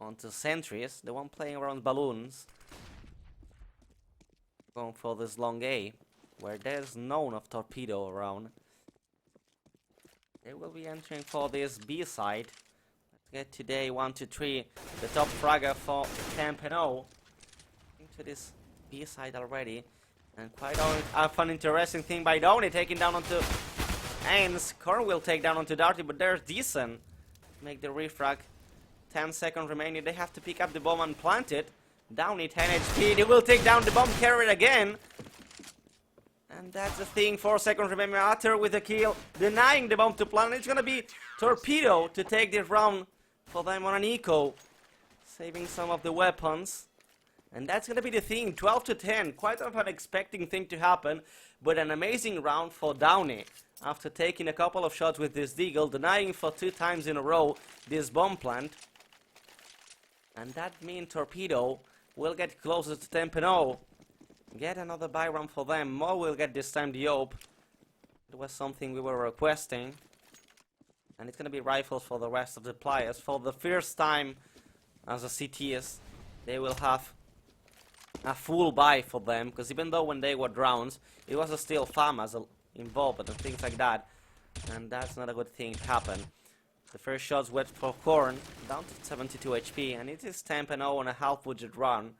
onto sentries, the one playing around balloons. Going for this long A, where there's none of Torpedo around. They will be entering for this B side. Let's get today 1 to 3, the top fragger for Tempeno. To this B side already, and quite a fun interesting thing by Downey, taking down onto ends. Korn will take down onto Darty, but there's Decent make the refrag. 10 seconds remaining, they have to pick up the bomb and plant it. Downey 10 HP, they will take down the bomb carrier again, and that's the thing. 4 seconds remaining. Atter with a kill, denying the bomb to plant. It's gonna be Torpedo to take this round for them on an eco, saving some of the weapons. And that's going to be the thing, 12 to 10, quite an unexpected thing to happen, but an amazing round for Downey. After taking a couple of shots with this Deagle, denying for 2 times in a row this bomb plant. And that means Torpedo will get closer to Tempeno. Get another buy round for them. Mo will get this time the Ope. It was something we were requesting. And it's going to be rifles for the rest of the players. For the first time as a CTS, they will have a full buy for them, because even though when they were rounds, it was still farmers involved and things like that, and that's not a good thing to happen. The first shots went for Korn, down to 72 HP, and it is Tempeno on a half budget run.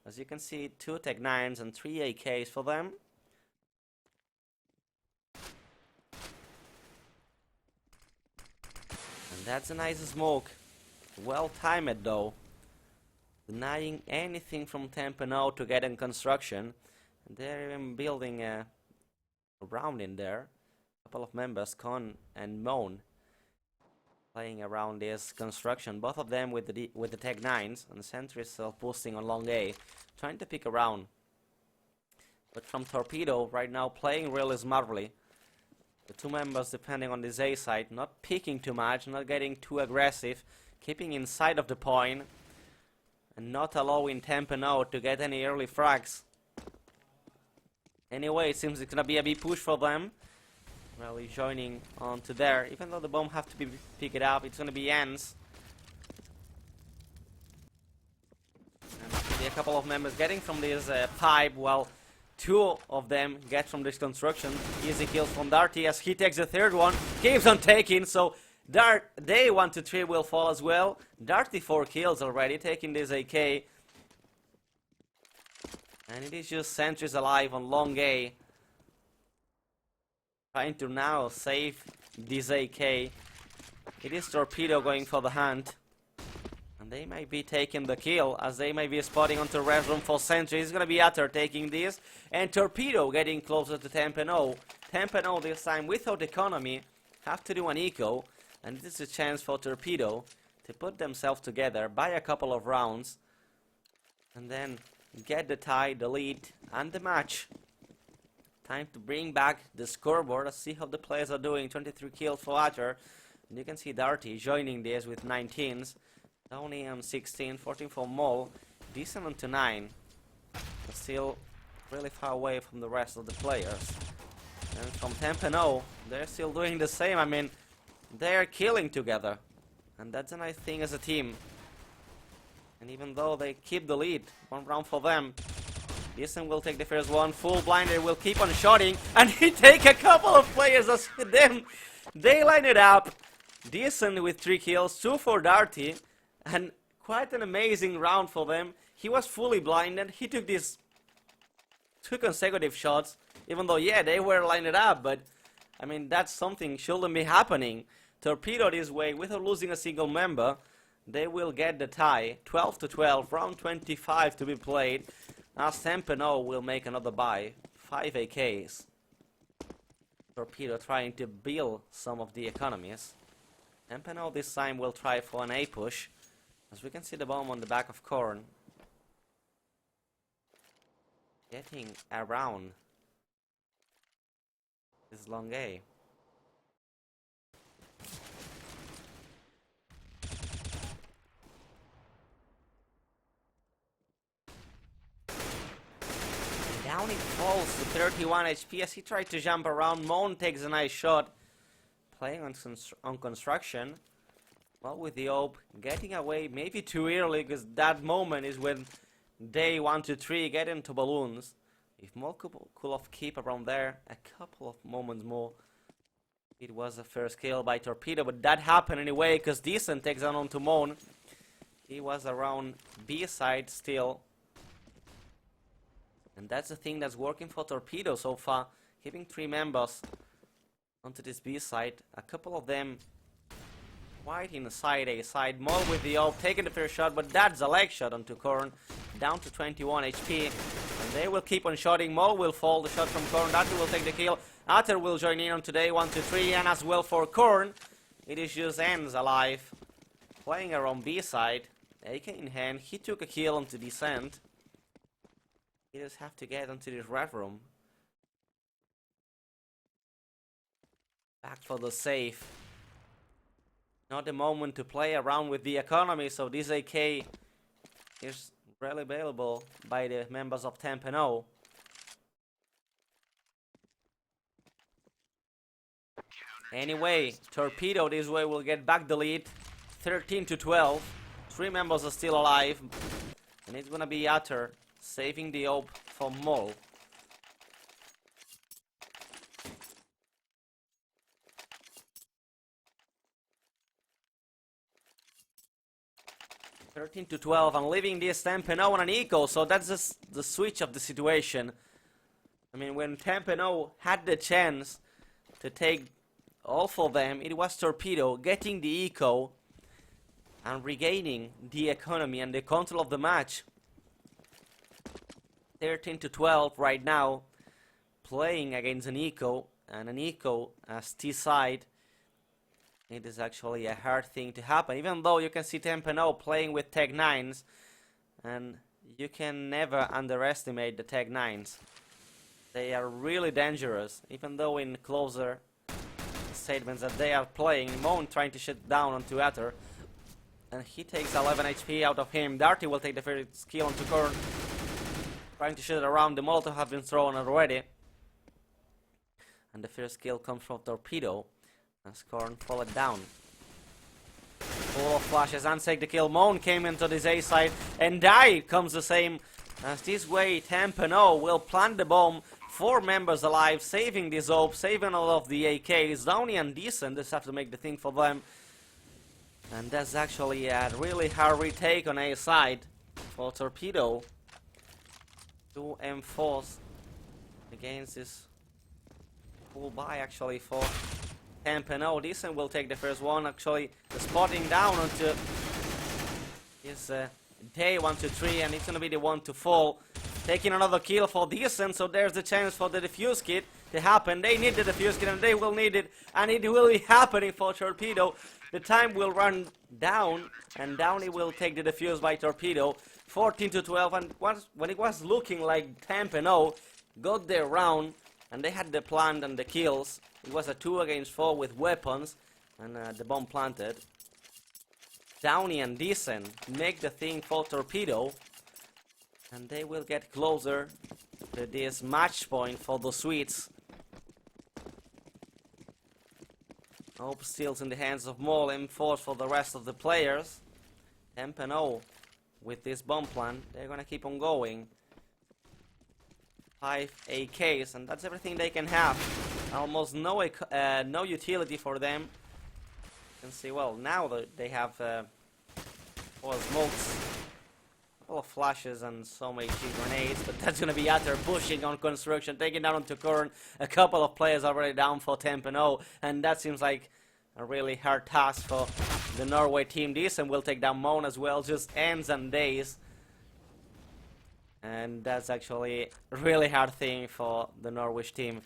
As you can see, 2 Tech 9s and 3 AKs for them. And that's a nice smoke. Well timed though. Denying anything from Tempeno to get in construction. They're even building a round in there. A couple of members, Con and Moan, playing around this construction. Both of them with the Tech 9s, and the Sentry is self-boosting on long A, trying to pick around. But from Torpedo right now playing really smartly. The two members depending on this A side, not peeking too much, not getting too aggressive, keeping inside of the point, and not allowing Torpedo to get any early frags. Anyway, it seems it's gonna be a big push for them. Well, he's joining onto there. Even though the bomb have to be picked up, it's gonna be ends. And see a couple of members getting from this pipe, while two of them get from this construction. Easy kills from Darty as he takes the third one. Keeps on taking, so they 1 to 3 will fall as well. Darty 4 kills already, taking this AK. And it is just Sentries alive on long A. Trying to now save this AK. It is Torpedo going for the hunt. And they might be taking the kill, as they might be spotting onto red room for Sentry. It's gonna be Utter taking this. And Torpedo getting closer to Torpedo. Torpedo this time without economy. Have to do an eco. And this is a chance for Torpedo to put themselves together, buy a couple of rounds. And then get the tie, the lead, and the match. Time to bring back the scoreboard. Let's see how the players are doing. 23 kills for Utter. And you can see Darty joining this with 19s. Tony on 16, 14 for Mole. Decent on to 9. But still really far away from the rest of the players. And from Torpedo, they're still doing the same. I mean, they're killing together. And that's a nice thing as a team. And even though they keep the lead, 1 round for them, Decent will take the first one, full blinded, will keep on shooting, and he take a couple of players as with them. They line it up. Decent with 3 kills, 2 for Darty, and quite an amazing round for them. He was fully blinded, he took these 2 consecutive shots, even though, yeah, they were lined up, but, I mean, that's something shouldn't be happening. Torpedo this way, without losing a single member. They will get the tie, 12 to 12, round 25 to be played. As Torpedo will make another buy, 5 AKs. Torpedo trying to build some of the economies. Torpedo this time will try for an A push, as we can see the bomb on the back of Corn. Getting around this long A. Down it falls to 31 HP as he tried to jump around. Moan takes a nice shot. Playing on construction. Well, with the AWP getting away maybe too early, because that moment is when they 1 to 3 get into balloons. If Moan could have keep around there a couple of moments more, it was a first kill by Torpedo, but that happened anyway because Decent takes on to Moan. He was around B side still. And that's the thing that's working for Torpedo so far, keeping 3 members onto this B side. A couple of them quite in the side A side. Mole with the AWP, taking the first shot, but that's a leg shot onto Korn, down to 21 HP. And they will keep on shooting. Mole will fall, the shot from Korn. Darty will take the kill. Utter will join in on today, 1 to 3, and as well for Korn. It is just Ends alive, playing around B side. AK in hand, he took a kill onto Descent. He just have to get onto this red room. Back for the safe. Not the moment to play around with the economy, so this AK is really available by the members of Torpedo. Anyway, Torpedo this way will get back the lead. 13 to 12. 3 members are still alive. And it's gonna be Utter saving the AWP for Mole. (13 to 12) and leaving this Torpedo on an eco, so that's just the switch of the situation. I mean, when Torpedo had the chance to take all for them, it was Torpedo getting the eco and regaining the economy and the control of the match. 13 to 12 right now, playing against an eco, and an eco as T side. It is actually a hard thing to happen, even though you can see Torpedo playing with Tech 9s, and you can never underestimate the Tech 9s. They are really dangerous, even though in closer statements that they are playing. Moan trying to shut down onto Ether. And he takes 11 HP out of him. Darty will take the first kill onto Korn. Trying to shoot around. The Molotov have been thrown already. And the first kill comes from Torpedo. As Korn fallen down. Full of flashes. Ansek the kill. Moan came into this A side and died. Comes the same. As this way, Tempeno will plant the bomb. 4 members alive, saving this AWP, saving all of the AKs. Downey and Decent just have to make the thing for them. And that's actually a really hard retake on A side for Torpedo. 2 M4s against this full buy actually for Tempeno. Decent will take the first one. Actually, the spotting down onto his day 1 to 3, and it's gonna be the one to fall. Taking another kill for Decent, so there's the chance for the defuse kit to happen. They need the defuse kit and they will need it, and it will be happening for Torpedo. The time will run down, and Downey will take the defuse by Torpedo. 14 to 12, and when it was looking like Tempeno got their round, and they had the plant and the kills, it was a 2 against 4 with weapons, and the bomb planted. Downey and Decent make the thing for Torpedo, and they will get closer to this match point for the Swedes. Hope steals in the hands of Mole. M4 for the rest of the players. Tempeno with this bomb plant, they're gonna keep on going. 5 AKs, and that's everything they can have. Almost no utility for them. You can see, well, now they have 4 smokes, a couple of flashes, and some HE grenades, but that's gonna be Utter pushing on construction, taking down onto Korn. A couple of players already down for Tempeno, and that seems like a really hard task for the Norway team. Decent will take down Moan as well, just ends and days. And that's actually a really hard thing for the Norwich team.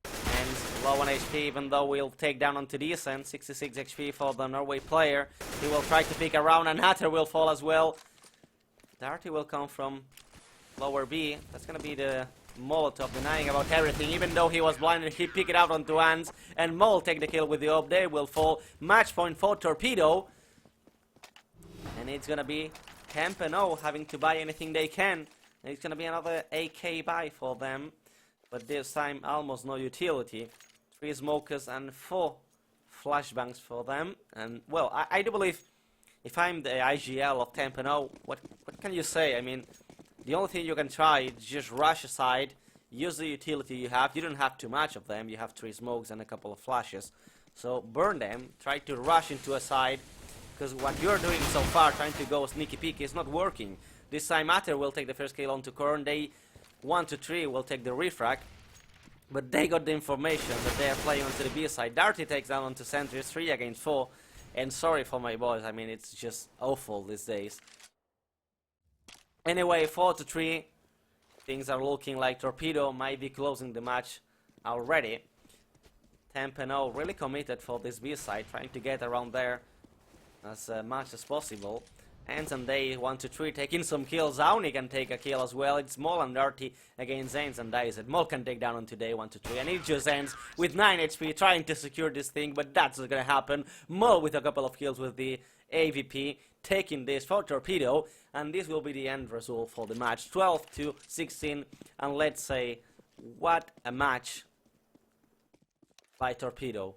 And low on HP, even though we'll take down onto Decent. 66 HP for the Norway player. He will try to pick around, and Hatter will fall as well. Darty will come from lower B. That's gonna be the Molotov denying about everything. Even though he was blinded, he picked it out onto hands, and Mole take the kill with the AWP. They will fall. Match point for Torpedo. And it's gonna be Tempeno having to buy anything they can. And it's gonna be another AK buy for them, but this time almost no utility. 3 smokers and 4 flashbangs for them. And well, I do believe if I'm the IGL of Tempeno, what can you say? I mean, the only thing you can try is just rush aside, use the utility you have. You don't have too much of them. You have 3 smokes and a couple of flashes. So burn them, try to rush into a side, because what you're doing so far, trying to go sneaky peeky, is not working. This time Matter will take the first kill onto Korn. They 1 to 3 will take the refrag, but they got the information that they are playing onto the B side. Darty takes down onto Sentries, 3 against 4. And sorry for my boys, I mean, it's just awful these days. Anyway, 4 to 3. Things are looking like Torpedo might be closing the match already. Tempeno really committed for this B side, trying to get around there as much as possible. Ends and Day 1 to 3 taking some kills. Auni can take a kill as well. It's Mole and Dirty against Ends and Dies. Mole can take down on today 1 to 3, and it just ends with 9 HP trying to secure this thing, but that's not gonna happen. Mole with a couple of kills with the AVP taking this for Torpedo, and this will be the end result for the match. 12 to 16, and let's say what a match by Torpedo.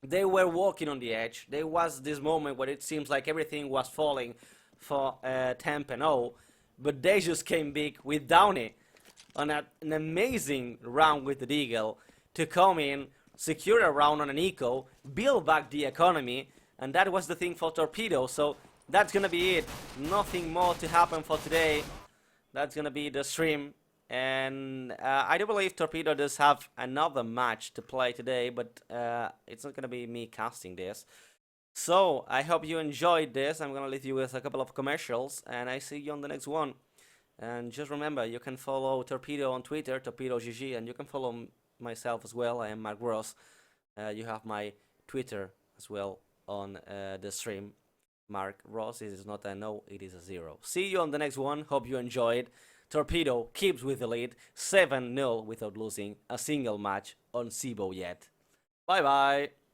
They were walking on the edge. There was this moment where it seems like everything was falling for Tempeno, but they just came big with Downey on an amazing round with the Deagle to come in, secure a round on an eco, build back the economy, and that was the thing for Torpedo. So that's gonna be it. Nothing more to happen for today. That's gonna be the stream. And I do believe Torpedo does have another match to play today, but it's not gonna be me casting this. So I hope you enjoyed this. I'm gonna leave you with a couple of commercials, and I see you on the next one. And just remember, you can follow Torpedo on Twitter, TorpedoGG, and you can follow myself as well. I am Mark Ross. You have my Twitter as well on the stream. Mark Ross. It is not a no, it is a 0. See you on the next one. Hope you enjoyed. Torpedo keeps with the lead, 7-0 without losing a single match on CEVO yet. Bye bye!